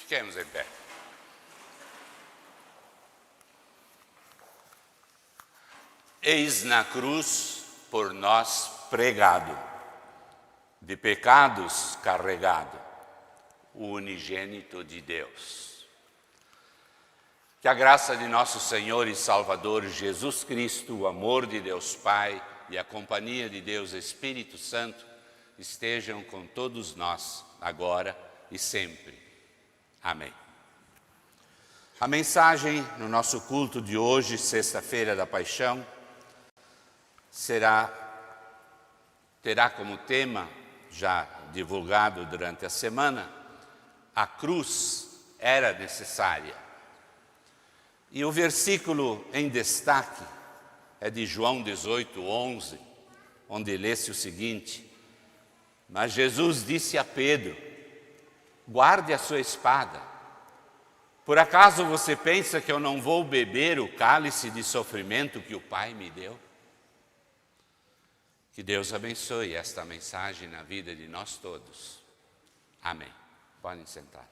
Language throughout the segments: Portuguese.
Fiquemos em pé. Eis na cruz por nós pregado, de pecados carregado, o unigênito de Deus. Que a graça de nosso Senhor e Salvador Jesus Cristo, o amor de Deus Pai e a companhia de Deus Espírito Santo estejam com todos nós, agora e sempre. Amém. A mensagem no nosso culto de hoje, sexta-feira da Paixão, terá como tema, já divulgado durante a semana, a cruz era necessária. E o versículo em destaque é de João 18:11, onde lê-se o seguinte: mas Jesus disse a Pedro, guarde a sua espada. Por acaso você pensa que eu não vou beber o cálice de sofrimento que o Pai me deu? Que Deus abençoe esta mensagem na vida de nós todos. Amém. Podem sentar.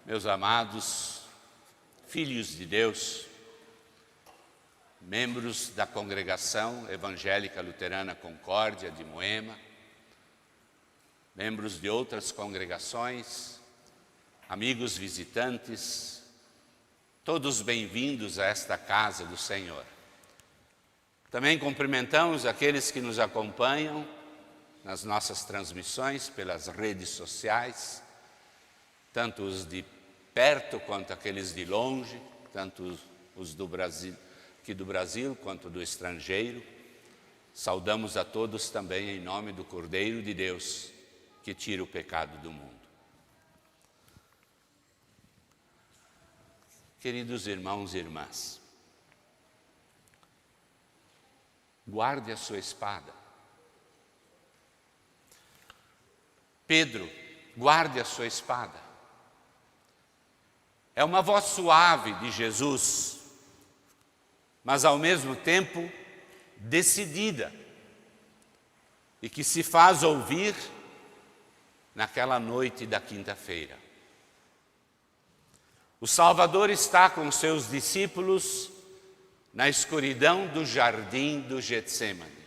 Meus amados filhos de Deus, membros da Congregação Evangélica Luterana Concórdia de Moema, membros de outras congregações, amigos visitantes, todos bem-vindos a esta casa do Senhor. Também cumprimentamos aqueles que nos acompanham nas nossas transmissões pelas redes sociais, tanto os de perto quanto aqueles de longe, tanto os do Brasil, aqui do Brasil quanto do estrangeiro. Saudamos a todos também em nome do Cordeiro de Deus, que tira o pecado do mundo. Queridos irmãos e irmãs, guarde a sua espada. Pedro, guarde a sua espada. É uma voz suave de Jesus, mas ao mesmo tempo decidida, e que se faz ouvir naquela noite da quinta-feira. O Salvador está com seus discípulos na escuridão do jardim do Getsêmani.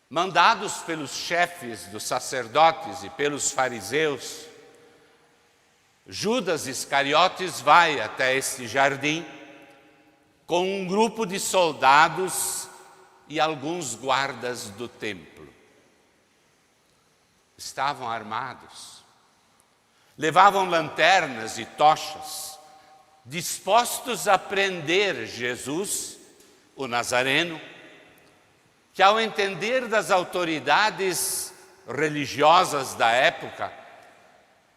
Mandados pelos chefes dos sacerdotes e pelos fariseus, Judas Iscariotes vai até este jardim com um grupo de soldados e alguns guardas do templo. Estavam armados, levavam lanternas e tochas, dispostos a prender Jesus, o Nazareno, que ao entender das autoridades religiosas da época,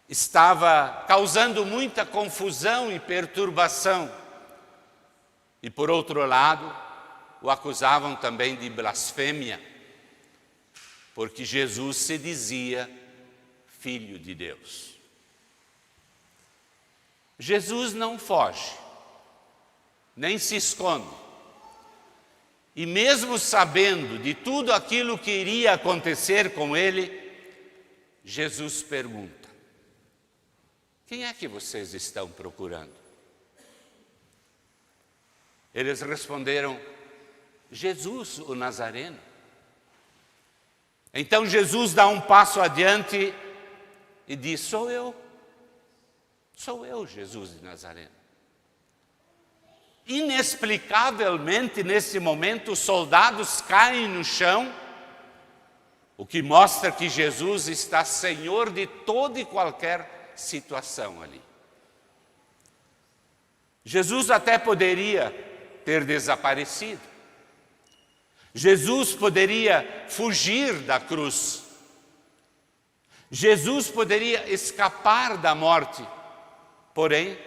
estava causando muita confusão e perturbação. E por outro lado, o acusavam também de blasfêmia, porque Jesus se dizia Filho de Deus. Jesus não foge, nem se esconde. E mesmo sabendo de tudo aquilo que iria acontecer com ele, Jesus pergunta: quem é que vocês estão procurando? Eles responderam: Jesus, o Nazareno. Então Jesus dá um passo adiante e diz: sou eu, Jesus de Nazareno. Inexplicavelmente, nesse momento, os soldados caem no chão, o que mostra que Jesus está senhor de toda e qualquer situação ali. Jesus até poderia ter desaparecido. Jesus poderia fugir da cruz. Jesus poderia escapar da morte. Porém,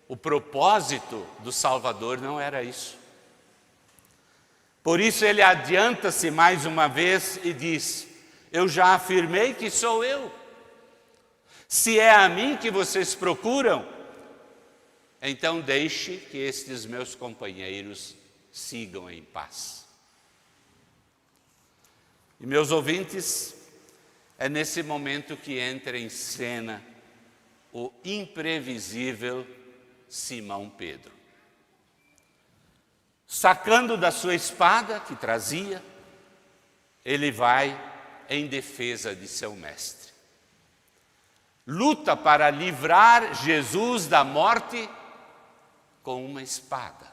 o propósito do Salvador não era isso. Por isso ele adianta-se mais uma vez e diz: eu já afirmei que sou eu. Se é a mim que vocês procuram, então deixe que estes meus companheiros sigam em paz. E meus ouvintes, é nesse momento que entra em cena o imprevisível Simão Pedro. Sacando da sua espada que trazia, ele vai em defesa de seu mestre. Luta para livrar Jesus da morte com uma espada.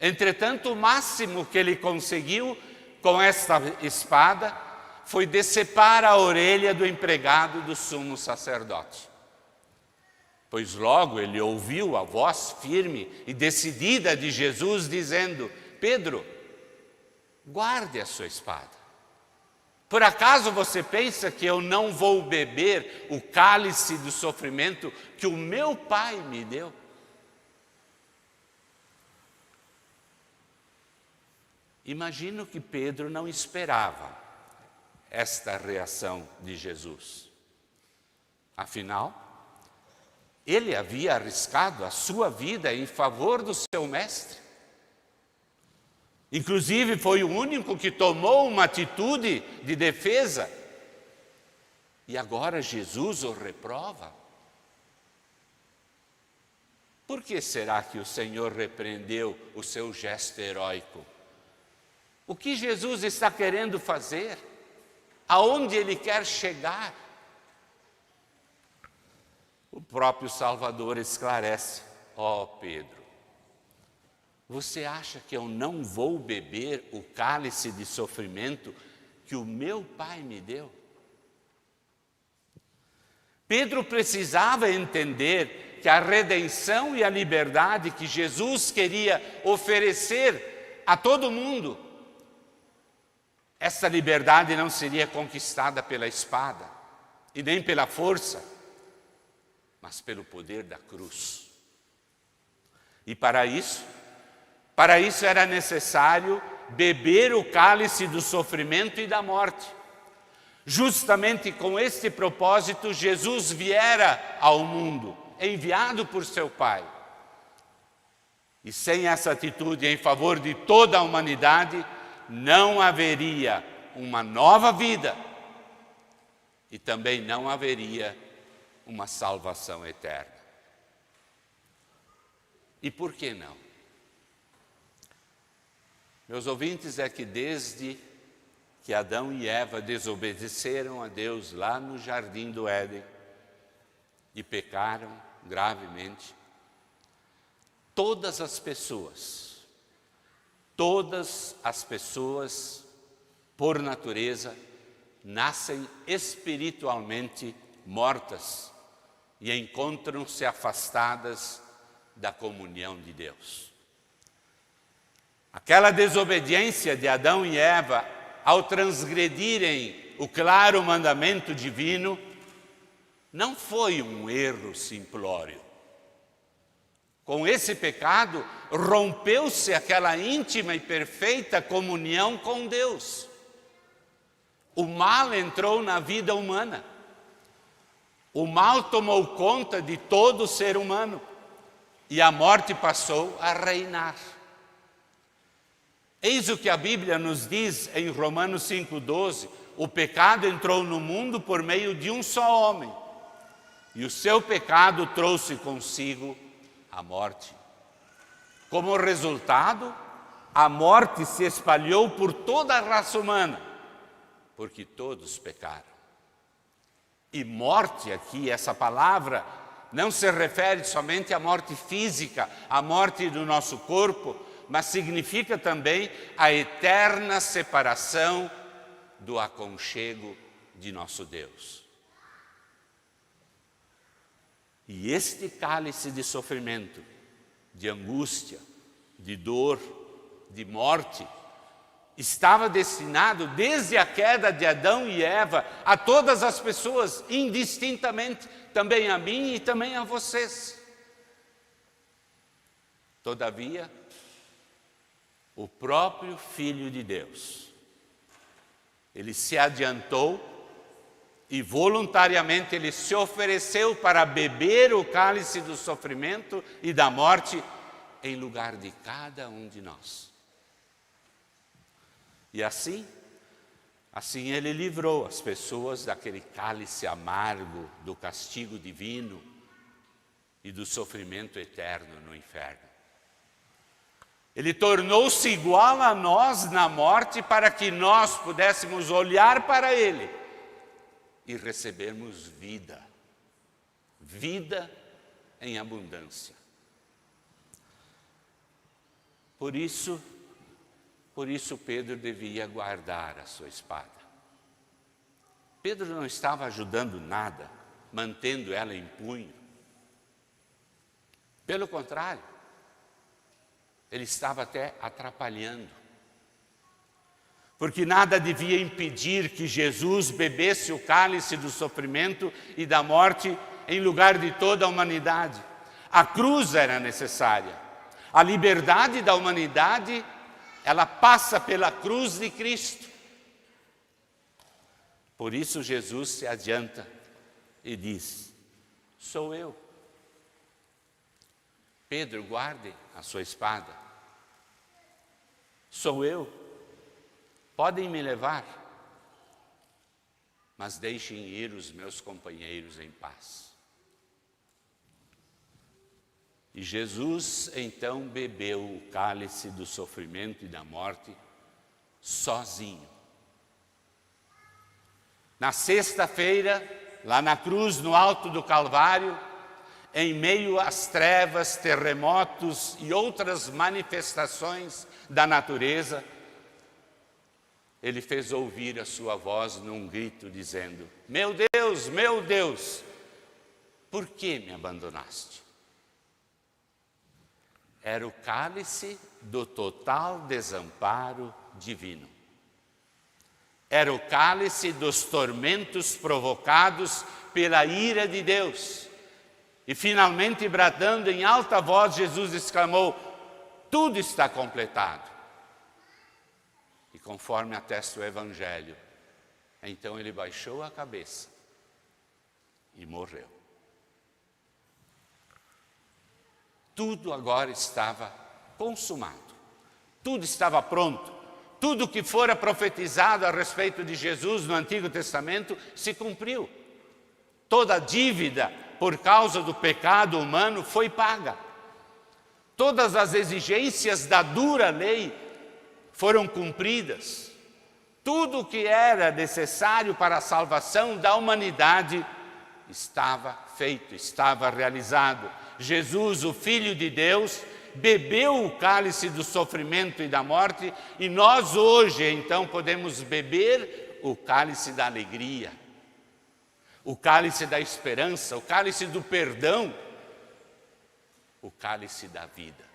Entretanto, o máximo que ele conseguiu com esta espada foi decepar a orelha do empregado do sumo sacerdote. Pois logo ele ouviu a voz firme e decidida de Jesus dizendo: Pedro, guarde a sua espada. Por acaso você pensa que eu não vou beber o cálice do sofrimento que o meu Pai me deu? Imagino que Pedro não esperava esta reação de Jesus. Afinal, ele havia arriscado a sua vida em favor do seu mestre. Inclusive, foi o único que tomou uma atitude de defesa. E agora Jesus o reprova. Por que será que o Senhor repreendeu o seu gesto heróico? O que Jesus está querendo fazer? Aonde Ele quer chegar? O próprio Salvador esclarece: ó Pedro, você acha que eu não vou beber o cálice de sofrimento que o meu Pai me deu? Pedro precisava entender que a redenção e a liberdade que Jesus queria oferecer a todo mundo, essa liberdade não seria conquistada pela espada e nem pela força, mas pelo poder da cruz. E para isso era necessário beber o cálice do sofrimento e da morte. Justamente com este propósito, Jesus viera ao mundo, enviado por seu Pai. E sem essa atitude em favor de toda a humanidade, não haveria uma nova vida e também não haveria uma salvação eterna. E por que não? Meus ouvintes, é que desde que Adão e Eva desobedeceram a Deus lá no jardim do Éden e pecaram gravemente, todas as pessoas, por natureza, nascem espiritualmente mortas e encontram-se afastadas da comunhão de Deus. Aquela desobediência de Adão e Eva, ao transgredirem o claro mandamento divino, não foi um erro simplório. Com esse pecado, rompeu-se aquela íntima e perfeita comunhão com Deus. O mal entrou na vida humana. O mal tomou conta de todo o ser humano e a morte passou a reinar. Eis o que a Bíblia nos diz em Romanos 5,12: o pecado entrou no mundo por meio de um só homem, e o seu pecado trouxe consigo a morte. Como resultado, a morte se espalhou por toda a raça humana, porque todos pecaram. E morte aqui, essa palavra, não se refere somente à morte física, à morte do nosso corpo, mas significa também a eterna separação do aconchego de nosso Deus. E este cálice de sofrimento, de angústia, de dor, de morte, estava destinado desde a queda de Adão e Eva a todas as pessoas, indistintamente, também a mim e também a vocês. Todavia, o próprio Filho de Deus, ele se adiantou E voluntariamente ele se ofereceu para beber o cálice do sofrimento e da morte em lugar de cada um de nós. E assim ele livrou as pessoas daquele cálice amargo do castigo divino e do sofrimento eterno no inferno. Ele tornou-se igual a nós na morte para que nós pudéssemos olhar para ele e recebermos vida, vida em abundância. Por isso Pedro devia guardar a sua espada. Pedro não estava ajudando nada, mantendo ela em punho. Pelo contrário, ele estava até atrapalhando. Porque nada devia impedir que Jesus bebesse o cálice do sofrimento e da morte em lugar de toda a humanidade. A cruz era necessária. A liberdade da humanidade, ela passa pela cruz de Cristo. Por isso Jesus se adianta e diz: sou eu. Pedro, guarde a sua espada. Sou eu. Podem me levar, mas deixem ir os meus companheiros em paz. E Jesus então bebeu o cálice do sofrimento e da morte sozinho. Na sexta-feira, lá na cruz, no alto do Calvário, em meio às trevas, terremotos e outras manifestações da natureza, ele fez ouvir a sua voz num grito dizendo: meu Deus, por que me abandonaste? Era o cálice do total desamparo divino. Era o cálice dos tormentos provocados pela ira de Deus. E finalmente, bradando em alta voz, Jesus exclamou: tudo está completado. E conforme atesta o Evangelho, então ele baixou a cabeça e morreu. Tudo agora estava consumado, tudo estava pronto, tudo que fora profetizado a respeito de Jesus no Antigo Testamento se cumpriu. Toda a dívida por causa do pecado humano foi paga. Todas as exigências da dura lei foram cumpridas. Tudo o que era necessário para a salvação da humanidade estava feito, estava realizado. Jesus, o Filho de Deus, bebeu o cálice do sofrimento e da morte, e nós hoje então podemos beber o cálice da alegria, o cálice da esperança, o cálice do perdão, o cálice da vida.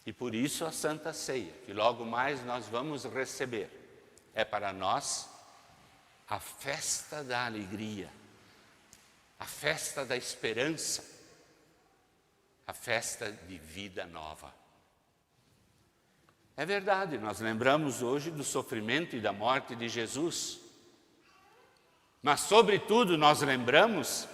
E por isso a Santa Ceia, que logo mais nós vamos receber, é para nós a festa da alegria, a festa da esperança, a festa de vida nova. É verdade, nós lembramos hoje do sofrimento e da morte de Jesus, mas sobretudo nós lembramos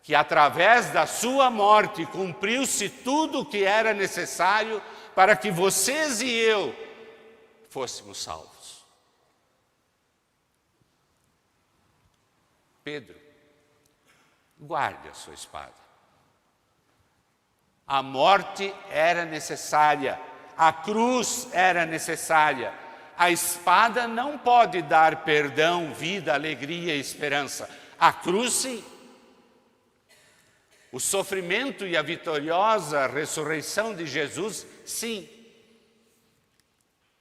que através da sua morte cumpriu-se tudo o que era necessário para que vocês e eu fôssemos salvos. Pedro, guarde a sua espada. A morte era necessária, a cruz era necessária. A espada não pode dar perdão, vida, alegria e esperança. A cruz, sim. O sofrimento e a vitoriosa ressurreição de Jesus, sim.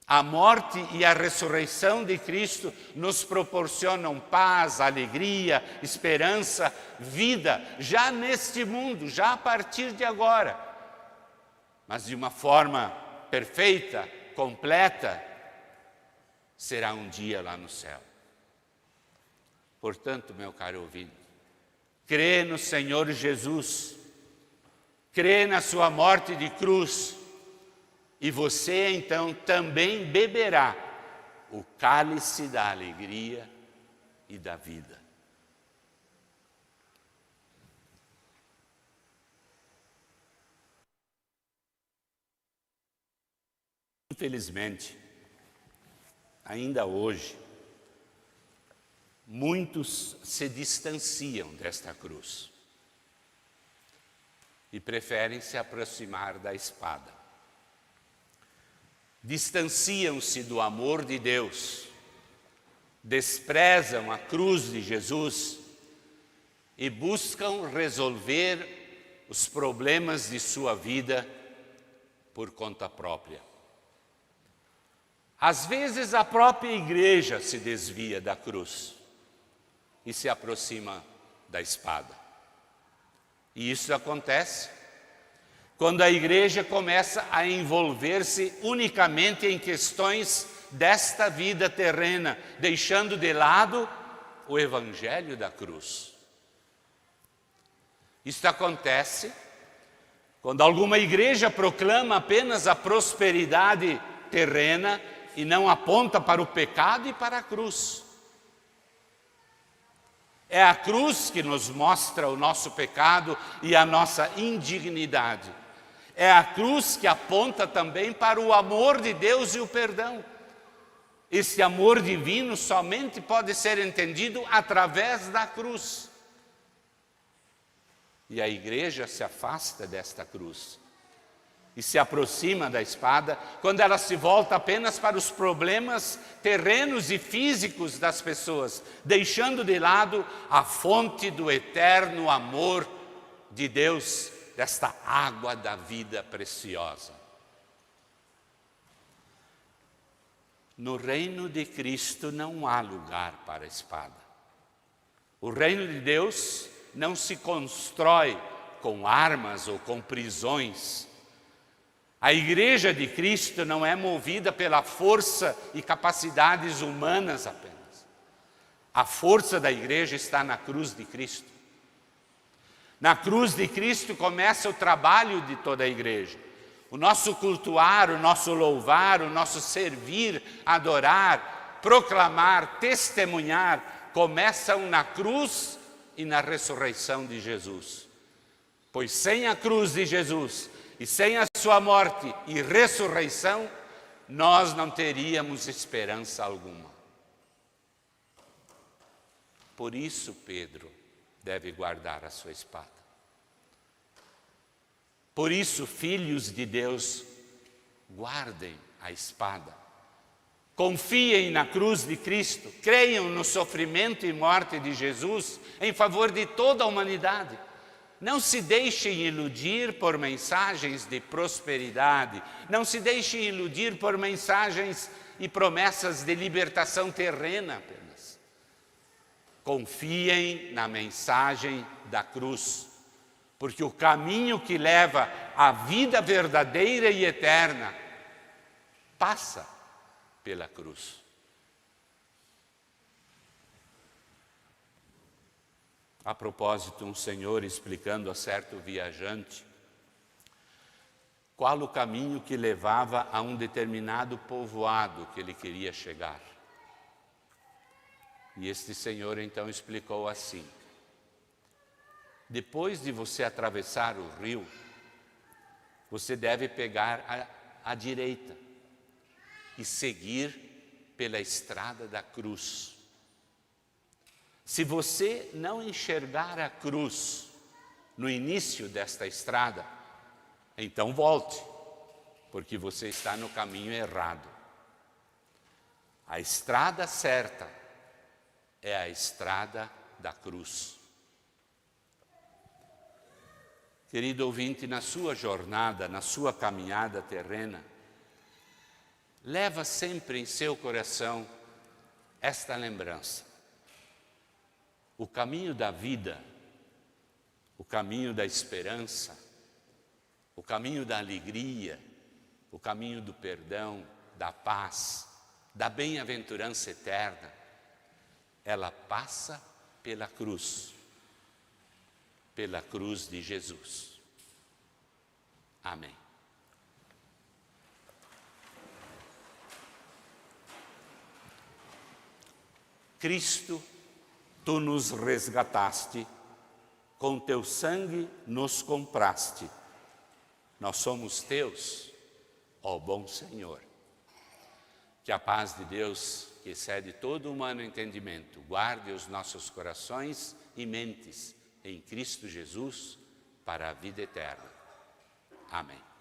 A morte e a ressurreição de Cristo nos proporcionam paz, alegria, esperança, vida, já neste mundo, já a partir de agora. Mas de uma forma perfeita, completa, será um dia lá no céu. Portanto, meu caro ouvinte, crê no Senhor Jesus, crê na sua morte de cruz, e você então também beberá o cálice da alegria e da vida. Infelizmente, ainda hoje, muitos se distanciam desta cruz e preferem se aproximar da espada. Distanciam-se do amor de Deus, desprezam a cruz de Jesus e buscam resolver os problemas de sua vida por conta própria. Às vezes a própria igreja se desvia da cruz e se aproxima da espada. E isso acontece quando a igreja começa a envolver-se unicamente em questões desta vida terrena, deixando de lado o evangelho da cruz. Isso acontece quando alguma igreja proclama apenas a prosperidade terrena e não aponta para o pecado e para a cruz. É a cruz que nos mostra o nosso pecado e a nossa indignidade. É a cruz que aponta também para o amor de Deus e o perdão. Esse amor divino somente pode ser entendido através da cruz. E a igreja se afasta desta cruz e se aproxima da espada quando ela se volta apenas para os problemas terrenos e físicos das pessoas, deixando de lado a fonte do eterno amor de Deus, desta água da vida preciosa. No reino de Cristo não há lugar para a espada. O reino de Deus não se constrói com armas ou com prisões. A igreja de Cristo não é movida pela força e capacidades humanas apenas. A força da igreja está na cruz de Cristo. Na cruz de Cristo começa o trabalho de toda a igreja. O nosso cultuar, o nosso louvar, o nosso servir, adorar, proclamar, testemunhar, começam na cruz e na ressurreição de Jesus. Pois sem a cruz de Jesus e sem a sua morte e ressurreição, nós não teríamos esperança alguma. Por isso Pedro deve guardar a sua espada. Por isso, filhos de Deus, guardem a espada. Confiem na cruz de Cristo, creiam no sofrimento e morte de Jesus em favor de toda a humanidade. Não se deixem iludir por mensagens de prosperidade, não se deixem iludir por mensagens e promessas de libertação terrena apenas. Confiem na mensagem da cruz, porque o caminho que leva à vida verdadeira e eterna passa pela cruz. A propósito, um senhor explicando a certo viajante qual o caminho que levava a um determinado povoado que ele queria chegar. E este senhor então explicou assim: depois de você atravessar o rio, você deve pegar a direita e seguir pela estrada da cruz. Se você não enxergar a cruz no início desta estrada, então volte, porque você está no caminho errado. A estrada certa é a estrada da cruz. Querido ouvinte, na sua jornada, na sua caminhada terrena, leva sempre em seu coração esta lembrança. O caminho da vida, o caminho da esperança, o caminho da alegria, o caminho do perdão, da paz, da bem-aventurança eterna, ela passa pela cruz de Jesus. Amém. Cristo, tu nos resgataste, com teu sangue nos compraste. Nós somos teus, ó bom Senhor. Que a paz de Deus, que excede todo humano entendimento, guarde os nossos corações e mentes em Cristo Jesus para a vida eterna. Amém.